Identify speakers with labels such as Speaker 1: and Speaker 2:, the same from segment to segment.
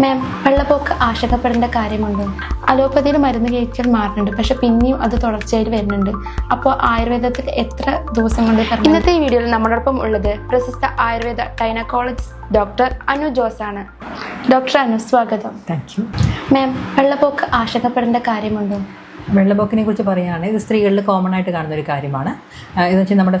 Speaker 1: മാം, വെള്ളപ്പൊക്കം ആശങ്കപ്പെടേണ്ട കാര്യമുണ്ടോ? അലോപ്പതിയിൽ മരുന്ന് കഴിച്ചാൽ മാറുന്നുണ്ട്, പക്ഷെ പിന്നെയും അത് തുടർച്ചയായിട്ട് വരുന്നുണ്ട്. അപ്പോൾ ആയുർവേദത്തിൽ എത്ര ദിവസം കൊണ്ട്? ഇന്നത്തെ ഈ വീഡിയോയിൽ നമ്മളോടൊപ്പം ഉള്ളത് പ്രശസ്ത ആയുർവേദ ഗൈനക്കോളജിസ്റ്റ് ഡോക്ടർ അനു ജോസ് ആണ്. ഡോക്ടർ അനു, സ്വാഗതം.
Speaker 2: Thank you.
Speaker 1: മാം, വെള്ളപ്പൊക്കം ആശങ്കപ്പെടേണ്ട കാര്യമുണ്ടോ?
Speaker 2: വെള്ളപ്പൊക്കിനെ കുറിച്ച് പറയുകയാണെങ്കിൽ ഇത് സ്ത്രീകളിൽ കോമൺ ആയിട്ട് കാണുന്ന ഒരു കാര്യമാണ്. ഇതെന്ന് വെച്ചാൽ നമ്മുടെ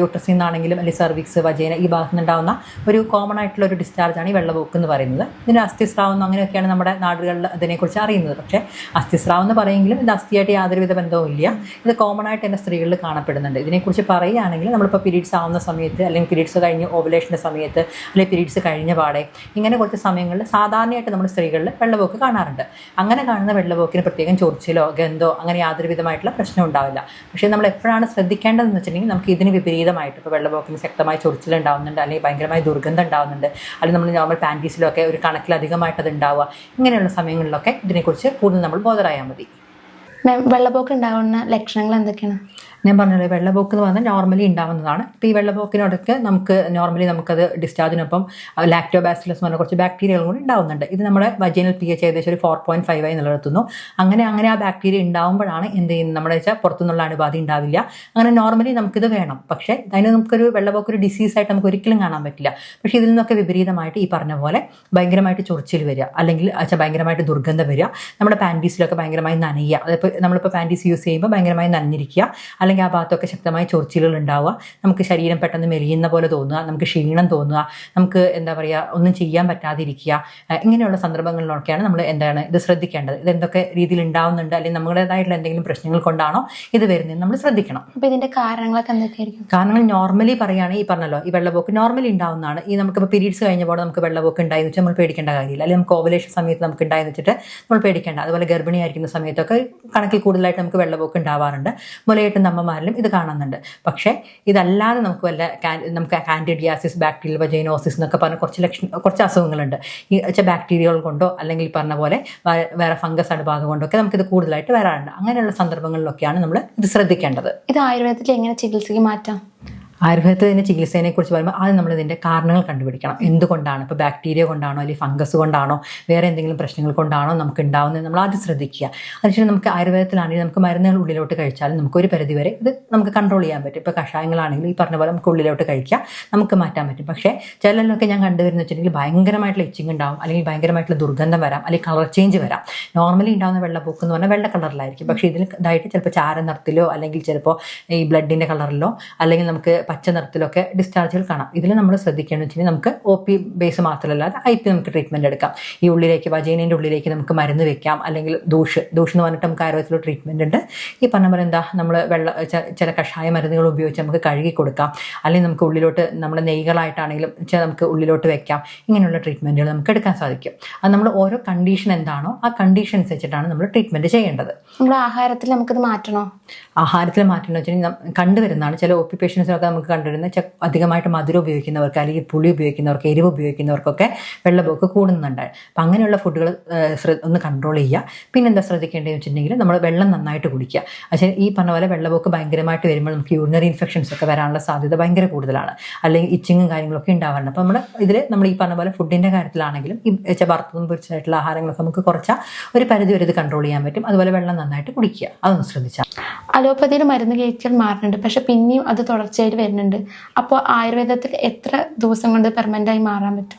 Speaker 2: യൂട്രസിൽ നിന്നാണെങ്കിലും അല്ലെങ്കിൽ സർവിക്സ്, വജേന ഈ ഭാഗത്ത് നിന്നുണ്ടാകുന്ന ഒരു കോമൺ ആയിട്ടുള്ള ഒരു ഡിസ്ചാർജാണ് ഈ വെള്ളപ്പൊക്ക് എന്ന് പറയുന്നത്. ഇതിന് അസ്ഥിസ്രാവം അങ്ങനെയൊക്കെയാണ് നമ്മുടെ നാടുകളിൽ അതിനെക്കുറിച്ച് അറിയുന്നത്. പക്ഷേ അസ്ഥിസ്രാവം എന്ന് പറയുമെങ്കിലും ഇത് അസ്ഥിയായിട്ട് യാതൊരുവിധ ബന്ധവും ഇല്ല. ഇത് കോമൺ ആയിട്ട് തന്നെ സ്ത്രീകളിൽ കാണപ്പെടുന്നുണ്ട്. ഇതിനെക്കുറിച്ച് പറയുകയാണെങ്കിൽ നമ്മളിപ്പോൾ പീരീഡ്സ് ആവുന്ന സമയത്ത്, അല്ലെങ്കിൽ പീരീഡ്സ് കഴിഞ്ഞ് ഓവുലേഷൻ്റെ സമയത്ത്, അല്ലെങ്കിൽ പീരീഡ്സ് കഴിഞ്ഞ പാടെ, ഇങ്ങനെ കുറച്ച് സമയങ്ങളിൽ സാധാരണയായിട്ട് നമ്മൾ സ്ത്രീകളിൽ വെള്ളപ്പൊക്ക് കാണാറുണ്ട്. അങ്ങനെ കാണുന്ന വെള്ളപ്പൊക്കിന് പ്രത്യേകം ചൊറിച്ചിലോ ഗന്ധോ അങ്ങനെ യാതൊരു വിധമായിട്ടുള്ള പ്രശ്നം ഉണ്ടാവില്ല. പക്ഷേ നമ്മൾ എപ്പോഴാണ് ശ്രദ്ധിക്കേണ്ടതെന്ന് വെച്ചിട്ടുണ്ടെങ്കിൽ നമുക്ക് ഇതിന് വിപരീതമായിട്ട് ഇപ്പോൾ വെള്ളപ്പൊക്കിന് ശക്തമായ ചൊറിച്ചിലുണ്ടാവുന്നുണ്ട്, അല്ലെങ്കിൽ ഭയങ്കരമായ ദുർഗന്ധം ഉണ്ടാവുന്നുണ്ട്, അല്ലെങ്കിൽ നമ്മൾ നോർമൽ പാൻറ്റീസിലൊക്കെ ഒരു കണക്കിലധികമായിട്ട് അത് ഉണ്ടാവുക, ഇങ്ങനെയുള്ള സമയങ്ങളിലൊക്കെ ഇതിനെക്കുറിച്ച് കൂടുതൽ നമ്മൾ ബോധറായാൽ മതി.
Speaker 1: മാം, വെള്ളപ്പൊക്കം ഉണ്ടാകുന്ന ലക്ഷണങ്ങൾ എന്തൊക്കെയാണ്?
Speaker 2: ഞാൻ പറഞ്ഞത് വെള്ളപ്പൊക്ക് എന്ന് പറഞ്ഞാൽ നോർമലി ഉണ്ടാവുന്നതാണ്. ഇപ്പോൾ ഈ വെള്ളപ്പൊക്കിനോടൊക്കെ നമുക്കത് ഡിസ്ചാർജിനൊപ്പം ലാക്ടോബാസിലസ് എന്ന് പറഞ്ഞ കുറച്ച് ബാക്ടീരിയകൾ കൂടി ഉണ്ടാവുന്നുണ്ട്. ഇത് നമ്മുടെ വജൈനൽ pH ഏകദേശം ഒരു 4.5 ആയി നിലനിർത്തുന്നു. അങ്ങനെ ആ ബാക്ടീരിയ ഉണ്ടാകുമ്പോഴാണ് എന്ത് ചെയ്യുന്നത്, നമ്മുടെ വെച്ചാൽ പുറത്തുനിന്നുള്ള അണുബാധ ഉണ്ടാവില്ല. അങ്ങനെ നോർമലി നമുക്കിത് വേണം. പക്ഷേ അതിന് നമുക്കൊരു വെള്ളപ്പൊക്കം ഒരു ഡിസീസായിട്ട് നമുക്ക് ഒരിക്കലും കാണാൻ പറ്റില്ല. പക്ഷേ ഇതിൽ നിന്നൊക്കെ വിപരീതമായിട്ട് ഈ പറഞ്ഞ പോലെ ഭയങ്കരമായിട്ട് ചൊറിച്ചിൽ വരിക, അല്ലെങ്കിൽ ഭയങ്കരമായിട്ട് ദുർഗന്ധം വരിക, നമ്മുടെ പാൻറ്റീസിലൊക്കെ ഭയങ്കരമായി നനയുക. അതിപ്പോൾ നമ്മളിപ്പോൾ പാൻറ്റീസ് യൂസ് ചെയ്യുമ്പോൾ ഭയങ്കരമായി നനഞ്ഞിരിക്കുക, അല്ലെങ്കിൽ ആ ഭാഗത്തൊക്കെ ശക്തമായ ചൊറിച്ചിലുകൾ ഉണ്ടാവുക, നമുക്ക് ശരീരം പെട്ടെന്ന് മെലിയുന്ന പോലെ തോന്നുക, നമുക്ക് ക്ഷീണം തോന്നുക, നമുക്ക് എന്താ പറയുക ഒന്നും ചെയ്യാൻ പറ്റാതിരിക്കുക, ഇങ്ങനെയുള്ള സന്ദർഭങ്ങളിലൊക്കെയാണ് നമ്മൾ ഇത് ശ്രദ്ധിക്കേണ്ടത്. ഇതെന്തൊക്കെ രീതിയിൽ ഉണ്ടാവുന്നുണ്ട്, അല്ലെങ്കിൽ നമ്മുടേതായിട്ടുള്ള എന്തെങ്കിലും പ്രശ്നങ്ങൾ കൊണ്ടാണോ ഇത് വരുന്നത് നമ്മൾ ശ്രദ്ധിക്കണം.
Speaker 1: അപ്പോൾ ഇതിൻ്റെ കാരണങ്ങളൊക്കെ എന്തൊക്കെയായിരിക്കും?
Speaker 2: കാരണങ്ങൾ നോർമലി പറയുകയാണെങ്കിൽ ഈ പറഞ്ഞല്ലോ, ഈ വെള്ളപ്പൊക്ക് നോർമലി ഉണ്ടാവുന്നതാണ്. ഈ നമുക്കിപ്പോൾ പീരീഡ്സ് കഴിഞ്ഞപ്പോൾ നമുക്ക് വെള്ളപ്പൊക്ക് ഉണ്ടായെന്ന് വെച്ചാൽ നമ്മൾ പേടിക്കേണ്ട കാര്യമില്ല. അല്ലെങ്കിൽ നമുക്ക് ഓവുലേഷൻ സമയത്ത് നമുക്ക് ഉണ്ടായെന്ന് വെച്ചിട്ട് നമ്മൾ പേടിക്കേണ്ട. അതുപോലെ ഗർഭിണിയായിരിക്കുന്ന സമയത്തൊക്കെ കണക്കിൽ കൂടുതലായിട്ട് നമുക്ക് വെള്ളപ്പൊക്ക് ഉണ്ടാവാറുണ്ട്. മുലയേട്ടുന്ന അമ്മമാരിലും ഇത് കാണുന്നുണ്ട്. പക്ഷേ ഇതല്ലാതെ നമുക്ക് കാൻഡിഡിയാസിസ്, ബാക്ടീരിയൽ വജൈനോസിസ് എന്നൊക്കെ പറഞ്ഞ കുറച്ച് അസുഖങ്ങളുണ്ട്. ഈ ബാക്ടീരിയകൾ കൊണ്ടോ അല്ലെങ്കിൽ ഈ പറഞ്ഞ പോലെ വേറെ ഫംഗസ് അണുബാധ കൊണ്ടൊക്കെ നമുക്കിത് കൂടുതലായിട്ട് വരാറുണ്ട്. അങ്ങനെയുള്ള സന്ദർഭങ്ങളിലൊക്കെയാണ് നമ്മൾ ഇത് ശ്രദ്ധിക്കേണ്ടത്.
Speaker 1: ഇത് ആയുർവേദത്തിൽ എങ്ങനെ ചികിത്സയ്ക്ക് മാറ്റാം?
Speaker 2: ആയുർവേദത്തിൻ്റെ ചികിത്സയെ കുറിച്ച് പറയുമ്പോൾ ആദ്യം നമ്മൾ ഇതിൻ്റെ കാരണങ്ങൾ കണ്ടുപിടിക്കണം. എന്തുകൊണ്ടാണ്, ഇപ്പോൾ ബാക്ടീരിയ കൊണ്ടാണോ അല്ലെങ്കിൽ ഫംഗസ് കൊണ്ടാണോ വേറെ എന്തെങ്കിലും പ്രശ്നങ്ങൾ കൊണ്ടാണോ നമുക്ക് ഉണ്ടാവുന്നത് നമ്മൾ ആദ്യം ശ്രദ്ധിക്കുക. അതിനുശേഷം നമുക്ക് ആയുർവേദത്തിലാണെങ്കിൽ നമുക്ക് മരുന്നുകൾ ഉള്ളിലോട്ട് കഴിച്ചാലും നമുക്ക് ഒരു പരിധിവരെ ഇത് നമുക്ക് കൺട്രോൾ ചെയ്യാൻ പറ്റും. ഇപ്പോൾ കഷായങ്ങളാണെങ്കിലും ഈ പറഞ്ഞ പോലെ നമുക്ക് ഉള്ളിലോട്ട് കഴിക്കാം, നമുക്ക് മാറ്റാൻ പറ്റും. പക്ഷേ ചിലരിലൊക്കെ ഞാൻ കണ്ടുവരുന്ന വെച്ചിട്ടുണ്ടെങ്കിൽ ഭയങ്കരമായിട്ടുള്ള ഇച്ചിങ് ഉണ്ടാവും, അല്ലെങ്കിൽ ഭയങ്കരമായിട്ടുള്ള ദുർഗന്ധം വരാം, അല്ലെങ്കിൽ കളർ ചേഞ്ച് വരാം. നോർമലി ഉണ്ടാകുന്ന വെള്ളപ്പൊക്ക് എന്ന് പറഞ്ഞാൽ വെള്ള കളറിലായിരിക്കും. പക്ഷേ ഇതിൽ ഇതായിട്ട് ചിലപ്പോൾ ചാര നിറത്തിലോ അല്ലെങ്കിൽ ചിലപ്പോൾ ഈ ബ്ലഡിൻ്റെ കളറിലോ അല്ലെങ്കിൽ നമുക്ക് പച്ച നിറത്തിലൊക്കെ ഡിസ്ചാർജുകൾ കാണാം. ഇതിൽ നമ്മൾ ശ്രദ്ധിക്കുകയെന്ന് വെച്ചിട്ടുണ്ടെങ്കിൽ നമുക്ക് OP ബേസ് മാത്രമല്ലാതെ IP നമുക്ക് ട്രീറ്റ്മെൻറ്റ് എടുക്കാം. ഈ ഉള്ളിലേക്ക് വജൈനേൻ്റെ ഉള്ളിലേക്ക് നമുക്ക് മരുന്ന് വെക്കാം, അല്ലെങ്കിൽ ദൂഷ് എന്ന് പറഞ്ഞിട്ട് നമുക്ക് ആയുർവേദത്തിലുള്ള ട്രീറ്റ്മെൻറ്റ് ഉണ്ട്. ഈ പറഞ്ഞ പോലെ നമ്മൾ ചില കഷായ മരുന്നുകൾ ഉപയോഗിച്ച് നമുക്ക് കഴുകി കൊടുക്കാം, അല്ലെങ്കിൽ നമുക്ക് ഉള്ളിലോട്ട് നമ്മുടെ നെയ്കളായിട്ടാണെങ്കിലും നമുക്ക് ഉള്ളിലോട്ട് വെക്കാം. ഇങ്ങനെയുള്ള ട്രീറ്റ്മെൻറ്റുകൾ നമുക്ക് എടുക്കാൻ സാധിക്കും. അത് നമ്മൾ ഓരോ കണ്ടീഷൻ എന്താണോ ആ കണ്ടീഷൻ അനുസരിച്ചിട്ടാണ് നമ്മൾ ട്രീറ്റ്മെൻറ്റ് ചെയ്യേണ്ടത്.
Speaker 1: നമ്മുടെ ആഹാരത്തിൽ നമുക്കിത് മാറ്റണോ?
Speaker 2: ആഹാരത്തിൽ മാറ്റം എന്ന് വെച്ചിട്ടുണ്ടെങ്കിൽ കണ്ടുവരുന്നതാണ്. ചില OP പേഷ്യൻസിനൊക്കെ നമുക്ക് കണ്ടുവരുന്ന അധികമായിട്ട് മധുരം ഉപയോഗിക്കുന്നവർക്ക്, അല്ലെങ്കിൽ പുളി ഉപയോഗിക്കുന്നവർക്ക്, എരിവ് ഉപയോഗിക്കുന്നവർക്കൊക്കെ വെള്ളപ്പൊക്ക് കൂടുന്നുണ്ട്. അപ്പം അങ്ങനെയുള്ള ഫുഡുകൾ ഒന്ന് കൺട്രോൾ ചെയ്യുക. പിന്നെന്താ ശ്രദ്ധിക്കേണ്ടതെന്ന് വെച്ചിട്ടുണ്ടെങ്കിൽ നമ്മൾ വെള്ളം നന്നായിട്ട് കുടിക്കുക. പക്ഷേ ഈ പറഞ്ഞ പോലെ വെള്ളപ്പൊക്ക് ഭയങ്കരമായിട്ട് വരുമ്പോൾ നമുക്ക് യൂറിനറി ഇൻഫെക്ഷൻസ് ഒക്കെ വരാനുള്ള സാധ്യത ഭയങ്കര കൂടുതലാണ്, അല്ലെങ്കിൽ ഇച്ചിങ്ങും കാര്യങ്ങളൊക്കെ ഉണ്ടാവാറുണ്ട്. അപ്പോൾ നമ്മൾ ഈ പറഞ്ഞ പോലെ ഫുഡിൻ്റെ കാര്യത്തിലാണെങ്കിലും ഈ വറുത്തതും പൊരിച്ചതായിട്ടുള്ള ആഹാരങ്ങളൊക്കെ നമുക്ക് കുറച്ചാൽ ഒരു പരിധി വരെ ഇത് കൺട്രോൾ ചെയ്യാൻ പറ്റും. അതുപോലെ വെള്ളം നന്നായിട്ട് കുടിക്കുക, അതൊന്ന് ശ്രദ്ധിച്ചാൽ.
Speaker 1: അലോപ്പതിയിൽ മരുന്ന് കഴിച്ചാൽ മാറുന്നുണ്ട്, പക്ഷെ പിന്നെയും അത് തുടർച്ചയായിട്ട് വരുന്നുണ്ട്. അപ്പോൾ ആയുർവേദത്തിൽ എത്ര ദിവസം കൊണ്ട് പെർമനൻ്റായി മാറാൻ പറ്റും?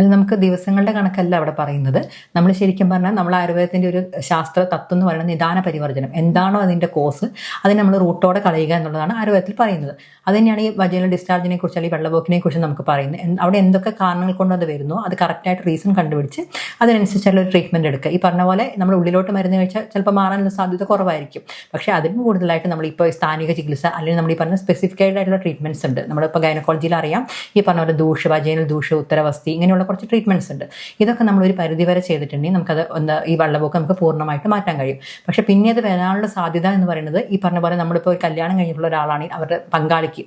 Speaker 2: അത് നമുക്ക് ദിവസങ്ങളുടെ കണക്കല്ല അവിടെ പറയുന്നത്. നമ്മൾ ശരിക്കും പറഞ്ഞാൽ നമ്മൾ ആയുർവേദത്തിൻ്റെ ഒരു ശാസ്ത്ര തത്വം എന്ന് പറയുന്നത് നിദാന പരിവർജനം. എന്താണോ അതിൻ്റെ കോസ് അതിന് നമ്മൾ റൂട്ടോടെ കളയുക എന്നുള്ളതാണ് ആയുർവേദത്തിൽ പറയുന്നത്. അത് തന്നെയാണ് ഈ വജൈനൽ ഡിസ്ചാർജിനെ കുറിച്ച് അല്ലെങ്കിൽ വെള്ളപ്പൊക്കിനെ കുറിച്ച് നമുക്ക് പറയുന്നത്. അവിടെ എന്തൊക്കെ കാരണങ്ങൾ കൊണ്ട് അത് വരുന്നോ അത് കറക്റ്റായിട്ട് റീസൺ കണ്ടുപിടിച്ച് അതിനനുസരിച്ചുള്ള ഒരു ട്രീറ്റ്മെൻറ്റ് എടുക്കുക. ഈ പറഞ്ഞ പോലെ നമ്മൾ ഉള്ളിലോട്ട് മരുന്ന് കഴിച്ചാൽ ചിലപ്പോൾ മാറാനുള്ള സാധ്യത കുറവായിരിക്കും. പക്ഷേ അതിനും കൂടുതലായിട്ട് നമ്മളിപ്പോൾ സ്ഥാനിക ചികിത്സ അല്ലെങ്കിൽ നമ്മൾ ഈ പറഞ്ഞ സ്പെസിഫിക് ആയിട്ടുള്ള ട്രീറ്റ്മെൻറ്റ്സ് ഉണ്ട്. നമ്മളിപ്പോൾ ഗൈനക്കോളജിയിൽ അറിയാം, ഈ പറഞ്ഞ പോലെ ദൂഷ്, വജൈനൽ ദൂഷ്, ഉത്തരവസ്തി, ഇങ്ങനെയുള്ള കുറച്ച് ട്രീറ്റ്മെൻറ്റ്സ് ഉണ്ട്. ഇതൊക്കെ നമ്മളൊരു പരിധിവരെ ചെയ്തിട്ടുണ്ടെങ്കിൽ നമുക്കത് ഈ വെള്ളപ്പൊക്കം നമുക്ക് പൂർണ്ണമായിട്ട് മാറ്റാൻ കഴിയും. പക്ഷേ പിന്നെ അത് വരാനുള്ള സാധ്യത എന്ന് പറയുന്നത് ഈ പറഞ്ഞ പോലെ നമ്മളിപ്പോൾ ഒരു കല്യാണം കഴിഞ്ഞിട്ടുള്ള ഒരാളാണെങ്കിൽ അവരുടെ പങ്കാളിക്ക്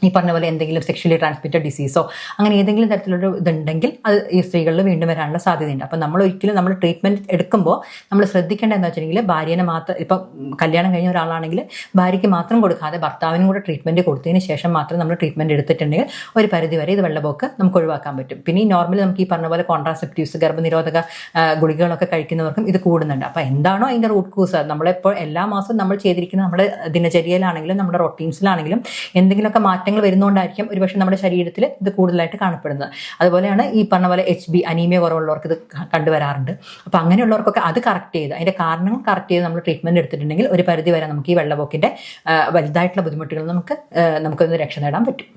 Speaker 2: ഈ പറഞ്ഞ പോലെ എന്തെങ്കിലും സെക്ഷലി ട്രാൻസ്മിറ്റഡ് ഡിസീസോ അങ്ങനെ ഏതെങ്കിലും തരത്തിലൊരു ഇതുണ്ടെങ്കിൽ അത് ഈ സ്ത്രീകളിൽ വീണ്ടും വരാനുള്ള സാധ്യതയുണ്ട്. അപ്പം നമ്മൾ ഒരിക്കലും നമ്മൾ ട്രീറ്റ്മെൻറ്റ് എടുക്കുമ്പോൾ നമ്മൾ ശ്രദ്ധിക്കേണ്ടത് എന്താ വെച്ചിട്ടുണ്ടെങ്കിൽ ഭാര്യനെ മാത്രം, ഇപ്പം കല്യാണം കഴിഞ്ഞ ഒരാളാണെങ്കിൽ ഭാര്യയ്ക്ക് മാത്രം കൊടുക്കാതെ ഭർത്താവിനും കൂടെ ട്രീറ്റ്മെൻറ്റ് കൊടുത്തതിന് ശേഷം മാത്രം നമ്മൾ ട്രീറ്റ്മെൻറ്റ് എടുത്തിട്ടുണ്ടെങ്കിൽ ഒരു പരിധിവരെ ഇത് വെള്ളപ്പൊക്ക് നമുക്ക് ഒഴിവാക്കാൻ പറ്റും. പിന്നെ ഈ നോർമലി നമുക്ക് ഈ പറഞ്ഞ പോലെ കോൺട്രാസെപ്റ്റീവ്സ്, ഗർഭനിരോധക ഗുളികകളൊക്കെ കഴിക്കുന്നവർക്കും ഇത് കൂടുന്നുണ്ട്. അപ്പോൾ എന്താണോ അതിൻ്റെ റൂട്ട് കോസ്, നമ്മളിപ്പോൾ എല്ലാ മാസവും നമ്മൾ ചെയ്തിരിക്കുന്ന നമ്മുടെ ദിനചര്യയിലാണെങ്കിലും നമ്മുടെ റൊട്ടീൻസിലാണെങ്കിലും എന്തെങ്കിലുമൊക്കെ മാറ്റങ്ങൾ വരുന്നതുകൊണ്ടായിരിക്കും ഒരുപക്ഷെ നമ്മുടെ ശരീരത്തിൽ ഇത് കൂടുതലായിട്ട് കാണപ്പെടുന്നത്. അതുപോലെയാണ് ഈ പറഞ്ഞ പോലെ HB അനീമിയ കുറവുള്ളവർക്ക് ഇത് കണ്ടുവരാറുണ്ട്. അപ്പോൾ അങ്ങനെയുള്ളവർക്കൊക്കെ അത് കറക്റ്റ് ചെയ്ത് അതിൻ്റെ കാരണങ്ങൾ കറക്റ്റ് ചെയ്ത് നമ്മൾ ട്രീറ്റ്മെൻറ്റ് എടുത്തിട്ടുണ്ടെങ്കിൽ ഒരു പരിധി വരെ നമുക്ക് ഈ വെള്ളപ്പൊക്കിൻ്റെ വലുതായിട്ടുള്ള ബുദ്ധിമുട്ടുകൾ നമുക്കൊന്ന് രക്ഷ നേടാൻ പറ്റും.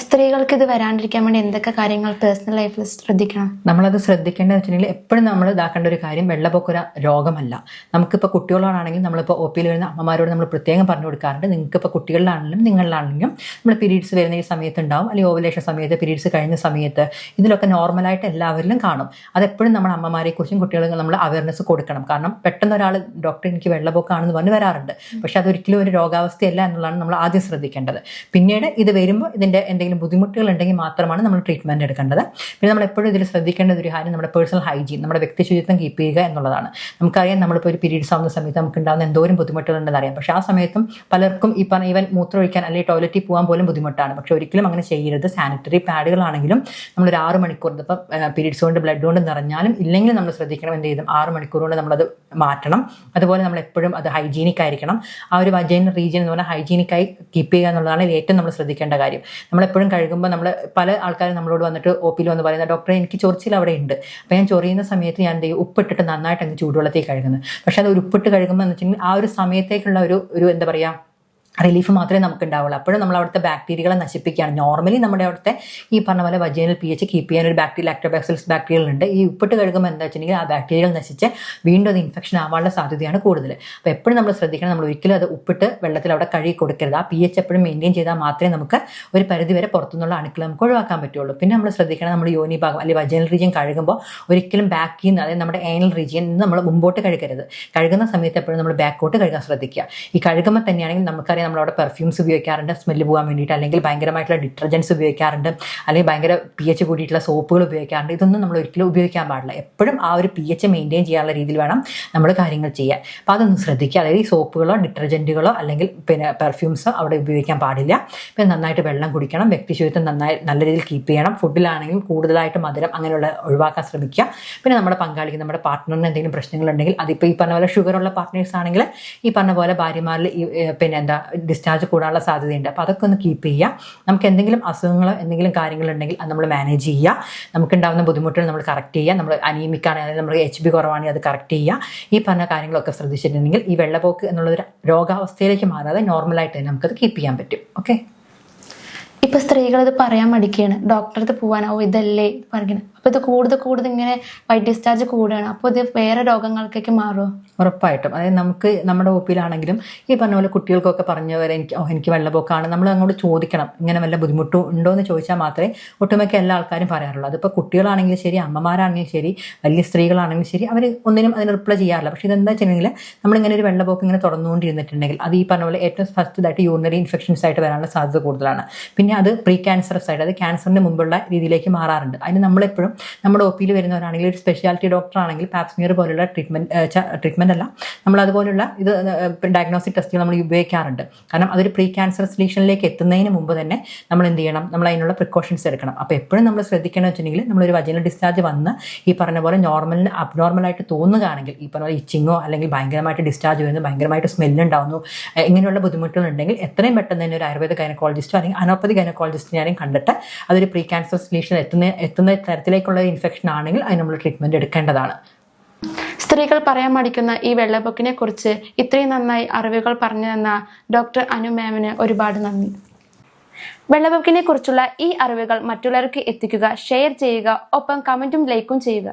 Speaker 1: സ്ത്രീകൾക്ക് ഇത് വരാണ്ടിരിക്കാൻ വേണ്ടി എന്തൊക്കെ കാര്യങ്ങൾ പേഴ്സണൽ ലൈഫിൽ ശ്രദ്ധിക്കണം?
Speaker 2: നമ്മളത് ശ്രദ്ധിക്കേണ്ടത് വെച്ചിട്ടുണ്ടെങ്കിൽ എപ്പോഴും നമ്മൾ ഇതാക്കേണ്ട ഒരു കാര്യം, വെള്ളപ്പൊക്കം ഒരു രോഗമല്ല. നമുക്കിപ്പോൾ കുട്ടികളോടാണെങ്കിൽ നമ്മളിപ്പോൾ OP വരുന്ന അമ്മമാരോട് നമ്മൾ പ്രത്യേകം പറഞ്ഞു കൊടുക്കാറുണ്ട്, നിങ്ങൾക്കിപ്പോൾ കുട്ടികളിലാണെങ്കിലും നിങ്ങളിലാണെങ്കിലും നമ്മൾ പീരീഡ്സ് വരുന്ന ഈ സമയത്ത് ഉണ്ടാവും, അല്ലെങ്കിൽ ഓവുലേഷൻ സമയത്ത്, പീരീഡ്സ് കഴിഞ്ഞ സമയത്ത്, ഇതിലൊക്കെ നോർമലായിട്ട് എല്ലാവരിലും കാണും. അതെപ്പോഴും നമ്മൾ അമ്മമാരെക്കുറിച്ചും കുട്ടികൾക്ക് നമ്മൾ അവയർനെസ് കൊടുക്കണം. കാരണം പെട്ടെന്ന് ഒരാൾ ഡോക്ടർ എനിക്ക് വെള്ളപ്പൊക്കമാണെന്ന് പറഞ്ഞ് വരാറുണ്ട്, പക്ഷെ അതൊരിക്കലും ഒരു രോഗാവസ്ഥയല്ല എന്നുള്ളതാണ് നമ്മൾ ആദ്യം ശ്രദ്ധിക്കേണ്ടത്. പിന്നീട് ഇത് വരുമ്പോൾ ഇതിൻ്റെ എന്തെങ്കിലും ബുദ്ധിമുട്ടുകൾ ഉണ്ടെങ്കിൽ മാത്രമാണ് നമ്മൾ ട്രീറ്റ്മെൻറ്റ് എടുക്കേണ്ടത്. പിന്നെ നമ്മൾ എപ്പോഴും ഇതിൽ ശ്രദ്ധിക്കേണ്ടത് ഒരു കാര്യം നമ്മുടെ പേഴ്സണൽ ഹൈജീൻ, നമ്മുടെ വ്യക്തി ശുചിത്വം കീപ്പ് ചെയ്യുക എന്നുള്ളതാണ്. നമുക്കറിയാം നമ്മളിപ്പോൾ ഒരു പീരീഡ്സ് ആവുന്ന സമയത്ത് നമുക്ക് ഉണ്ടാകുന്ന എന്തോരം ബുദ്ധിമുട്ടുകളുണ്ടെന്ന് അറിയാം. പക്ഷേ ആ സമയത്തും പലർക്കും ഈ പറഞ്ഞ ഈവൻ മൂത്രം ഒഴിക്കാൻ അല്ലെങ്കിൽ ടോയ്ലറ്റിൽ പോകാൻ പോലും ബുദ്ധിമുട്ടാണ്. പക്ഷെ ഒരിക്കലും അങ്ങനെ ചെയ്യരുത്. സാനിറ്ററി പാഡുകളാണെങ്കിലും നമ്മളൊരു 6 മണിക്കൂർ, ഇതിപ്പോൾ പീരീഡ്സ് കൊണ്ട് ബ്ലഡ് കൊണ്ട് നിറഞ്ഞാലും ഇല്ലെങ്കിൽ നമ്മൾ ശ്രദ്ധിക്കണം, എന്ത് ചെയ്തും 6 മണിക്കൂർ കൊണ്ട് നമ്മളത് മാറ്റണം. അതുപോലെ നമ്മൾ എപ്പോഴും അത് ഹൈജീനിക് ആയിരിക്കണം. ആ ഒരു വജൈനൽ റീജിയൻ എന്ന് പറഞ്ഞാൽ ഹൈജീനിക്കായി കീപ്പ് ചെയ്യുക എന്നുള്ളതാണ് ഏറ്റവും നമ്മൾ ശ്രദ്ധിക്കേണ്ട കാര്യം. നമ്മളെപ്പോഴും കഴുകുമ്പോൾ നമ്മൾ പല ആൾക്കാരും നമ്മളോട് വന്നിട്ട് OP വന്ന് പറയുന്നത്, ഡോക്ടറെ എനിക്ക് ചൊറിച്ചിൽ അവിടെ ഉണ്ട്, അപ്പോൾ ഞാൻ ചൊറിയുന്ന സമയത്ത് ഞാൻ എന്ത് ചെയ്യും, ഉപ്പിട്ടിട്ട് നന്നായിട്ട് അങ്ങ് ചൂടുവെള്ളത്തിൽ കഴുകുന്നത്. പക്ഷേ അത് ഒരു ഉപ്പിട്ട് കഴുകുമ്പോൾ എന്ന് വെച്ചിട്ടുണ്ടെങ്കിൽ ആ ഒരു സമയത്തേക്കുള്ള ഒരു എന്താ പറയുക റിലീഫ് മാത്രമേ നമുക്ക് ഉണ്ടാവുള്ളൂ. അപ്പോഴും നമ്മൾ അവിടുത്തെ ബാക്ടീരിയകളെ നശിപ്പിക്കുകയാണ്. നോർമലി നമ്മുടെ അവിടുത്തെ ഈ പറഞ്ഞ പോലെ വജൈനൽ pH കീപ്പ് ചെയ്യാൻ ഒരു ലാക്ടോബാസിലസ് ബാക്ടീരിയകളുണ്ട്. ഈ ഉപ്പിട്ട് കഴുകുമ്പോൾ എന്താ വെച്ചിട്ടുണ്ടെങ്കിൽ ആ ബാക്ടീരിയകൾ നശിച്ച് വീണ്ടും അത് ഇൻഫെക്ഷൻ ആവാനുള്ള സാധ്യതയാണ് കൂടുതൽ. അപ്പോൾ എപ്പോഴും നമ്മൾ ശ്രദ്ധിക്കണം, നമ്മൾ ഒരിക്കലും അത് ഉപ്പിട്ട് വെള്ളത്തിൽ അവിടെ കഴുകി കൊടുക്കരുത്. ആ pH എപ്പോഴും മെയിൻറ്റെയിൻ ചെയ്താൽ മാത്രമേ നമുക്ക് ഒരു പരിധി വരെ പുറത്തുനിന്നുള്ള അണുക്കൾ നമുക്ക് ഒഴിവാക്കാൻ പറ്റുള്ളൂ. പിന്നെ നമ്മൾ ശ്രദ്ധിക്കണം, നമ്മൾ യോനി ഭാഗം അല്ലെങ്കിൽ വജൈനൽ റീജിയൻ കഴുകുമ്പോൾ ഒരിക്കലും ബാക്കിൽ നിന്ന്, അതായത് നമ്മുടെ ഏനൽ റീജിയൻ നിന്ന് നമ്മൾ മുമ്പോട്ട് കഴുകരുത്. കഴുകുന്ന സമയത്ത് എപ്പോഴും നമ്മൾ ബാക്കോട്ട് കഴുകാൻ ശ്രദ്ധിക്കുക. ഈ കഴുകുമ്പോൾ തന്നെയാണെങ്കിൽ നമുക്കറിയാം നമ്മളവിടെ പെർഫ്യൂംസ് ഉപയോഗിക്കാറുണ്ട് സ്മെല്ല് പോകാൻ വേണ്ടിയിട്ട്, അല്ലെങ്കിൽ ഭയങ്കരമായിട്ടുള്ള ഡിറ്റർജൻസ് ഉപയോഗിക്കാറുണ്ട്, അല്ലെങ്കിൽ ഭയങ്കര pH കൂടിയിട്ടുള്ള സോപ്പുകൾ ഉപയോഗിക്കാറുണ്ട്. ഇതൊന്നും നമ്മൾ ഒരിക്കലും ഉപയോഗിക്കാൻ പാടില്ല. എപ്പോഴും ആ ഒരു pH മെയിൻറ്റെയിൻ ചെയ്യാനുള്ള രീതിയിൽ വേണം നമ്മൾ കാര്യങ്ങൾ ചെയ്യാൻ. അപ്പോൾ അതൊന്ന് ശ്രദ്ധിക്കുക. അതായത് ഈ സോപ്പുകളോ ഡിറ്റർജൻറ്റുകളോ അല്ലെങ്കിൽ പിന്നെ പെർഫ്യൂംസോ അവിടെ ഉപയോഗിക്കാൻ പാടില്ല. പിന്നെ നന്നായിട്ട് വെള്ളം കുടിക്കണം, വ്യക്തിശുചിത്വം നല്ല രീതിയിൽ കീപ്പ് ചെയ്യണം. ഫുഡിലാണെങ്കിലും കൂടുതലായിട്ട് മധുരം അങ്ങനെയുള്ള ഒഴിവാക്കാൻ ശ്രമിക്കുക. പിന്നെ നമ്മുടെ പങ്കാളിക്ക്, നമ്മുടെ പാർട്ട്ണറിന് എന്തെങ്കിലും പ്രശ്നങ്ങളുണ്ടെങ്കിൽ, അതിപ്പോൾ ഈ പറഞ്ഞ പോലെ ഷുഗറുള്ള പാർട്ട്നേഴ്സ് ആണെങ്കിൽ ഈ പറഞ്ഞ പോലെ ഭാര്യമാരിൽ പിന്നെ എന്താ ഡിസ്ചാർജ് കൂടാനുള്ള സാധ്യതയുണ്ട്. അപ്പോൾ അതൊക്കെ ഒന്ന് കീപ്പ് ചെയ്യുക. നമുക്ക് എന്തെങ്കിലും അസുഖങ്ങളോ എന്തെങ്കിലും കാര്യങ്ങളുണ്ടെങ്കിൽ അത് നമ്മൾ മാനേജ് ചെയ്യുക. നമുക്കുണ്ടാകുന്ന ബുദ്ധിമുട്ടുകൾ നമ്മൾ കറക്റ്റ് ചെയ്യുക. നമ്മൾ അനീമിക് ആണെങ്കിൽ നമ്മൾ HB കുറവാണെങ്കിൽ അത് കറക്റ്റ് ചെയ്യുക. ഈ പറഞ്ഞ കാര്യങ്ങളൊക്കെ ശ്രദ്ധിച്ചിട്ടുണ്ടെങ്കിൽ ഈ വെള്ളപ്പൊക്ക് എന്നുള്ളൊരു രോഗാവസ്ഥയിലേക്ക് മാറാതെ നോർമലായിട്ട് തന്നെ നമുക്കത് കീപ്പ് ചെയ്യാൻ പറ്റും. ഓക്കെ.
Speaker 1: ഇപ്പൊ സ്ത്രീകൾ ഇത് പറയാൻ മടിക്കുകയാണ്, ഡോക്ടറെ അടുത്ത് പോകാനാവോ ഇതല്ലേ പറയുന്നത്. അപ്പോൾ ഇത് കൂടുതൽ ഇങ്ങനെ വൈറ്റ് ഡിസ്ചാർജ് കൂടുകയാണ്. അപ്പോൾ ഇത് വേറെ രോഗങ്ങൾക്കൊക്കെ മാറുമോ?
Speaker 2: ഉറപ്പായിട്ടും. അതായത് നമുക്ക് നമ്മുടെ OP-യിലാണെങ്കിലും ഈ പറഞ്ഞ പോലെ കുട്ടികൾക്കൊക്കെ പറഞ്ഞവരെ എനിക്ക് വെള്ളപ്പൊക്കമാണ്, നമ്മൾ അങ്ങോട്ട് ചോദിക്കണം, ഇങ്ങനെ വല്ല ബുദ്ധിമുട്ടും ഉണ്ടോ എന്ന് ചോദിച്ചാൽ മാത്രമേ ഒട്ടുമിക്ക എല്ലാ ആൾക്കാരും പറയാറുള്ളൂ. അതിപ്പോൾ കുട്ടികളാണെങ്കിലും ശരി, അമ്മമാരാണെങ്കിലും ശരി, വലിയ സ്ത്രീകളാണെങ്കിലും ശരി, അവർ ഒന്നിനും അതിന് റിപ്ലൈ ചെയ്യാറില്ല. പക്ഷേ ഇതെന്താ വെച്ചിട്ടുണ്ടെങ്കിൽ നമ്മളിങ്ങനെ ഒരു വെള്ളപ്പൊക്കം ഇങ്ങനെ തുടർന്നുകൊണ്ടിരുന്നിട്ടുണ്ടെങ്കിൽ അത് ഈ പറഞ്ഞ പോലെ ഏറ്റവും ഫസ്റ്റായിട്ട് യൂറിനറി ഇൻഫെക്ഷൻസ് ആയിട്ട് വരാനുള്ള സാധ്യത കൂടുതലാണ്. പിന്നെ അത് പ്രീ ക്യാൻസറസ് ആയിട്ട്, അത് ക്യാൻസറിന് മുമ്പുള്ള രീതിയിലേക്ക് മാറാറുണ്ട്. അതിന് നമ്മളെപ്പോഴും നമ്മുടെ OP-യിൽ വരുന്നവരാണെങ്കിൽ ഒരു സ്പെഷ്യാലിറ്റി ഡോക്ടർ ആണെങ്കിൽ പാപ്സ്മിയർ പോലുള്ള ട്രീറ്റ്മെൻറ്റ് അല്ല, നമ്മൾ അതുപോലുള്ള ഇത് ഡയഗ്നോസ്റ്റിക് ടെസ്റ്റുകൾ നമ്മൾ ഉപയോഗിക്കാറുണ്ട്. കാരണം അതൊരു പ്രീ ക്യാൻസറസ് ലീഷനിലേക്ക് എത്തുന്നതിന് മുമ്പ് തന്നെ നമ്മൾ എന്ത് ചെയ്യണം, നമ്മൾ അതിനുള്ള പ്രിക്കോഷൻസ് എടുക്കണം. അപ്പോൾ എപ്പോഴും നമ്മൾ ശ്രദ്ധിക്കണമെന്ന് വെച്ചിട്ടുണ്ടെങ്കിൽ നമ്മളൊരു വജൈനൽ ഡിസ്ചാർജ് വന്ന് ഈ പറഞ്ഞ പോലെ നോർമലിന് അബ്നോർമലായിട്ട് തോന്നുകയാണെങ്കിൽ, ഈ പറഞ്ഞ പോലെ ഇച്ചിങ്ങോ അല്ലെങ്കിൽ ഭയങ്കരമായിട്ട് ഡിസ്ചാർജ് വരുന്നു, ഭയങ്കരമായിട്ട് സ്മെല്ലുണ്ടാവുന്നു, ഇങ്ങനെയുള്ള ബുദ്ധിമുട്ടുകളുണ്ടെങ്കിൽ എത്രയും പെട്ടെന്ന് തന്നെ ഒരു ആയുർവേദ ഗൈനക്കോളജിസ്റ്റോ അല്ലെങ്കിൽ അലോപ്പതി ഗൈനക്കോളജിസ്റ്റിനെയും കണ്ടിട്ട് അതൊരു പ്രീ ക്യാൻസറസ് ലീഷൻ എത്തുന്ന തരത്തിലേക്കുള്ള ഇൻഫെക്ഷൻ ആണെങ്കിൽ അതിന് നമ്മൾ ട്രീറ്റ്മെൻറ്റ് എടുക്കേണ്ടതാണ്.
Speaker 1: സ്ത്രീകൾ പറയാൻ മടിക്കുന്ന ഈ വെള്ളപ്പൊക്കിനെ കുറിച്ച് ഇത്രയും നന്നായി അറിവുകൾ പറഞ്ഞു തന്ന ഡോക്ടർ അനു മാമിന് ഒരുപാട് നന്ദി. വെള്ളപ്പൊക്കിനെ കുറിച്ചുള്ള ഈ അറിവുകൾ മറ്റുള്ളവർക്ക് എത്തിക്കുക, ഷെയർ ചെയ്യുക, ഒപ്പം കമന്റും ലൈക്കും ചെയ്യുക.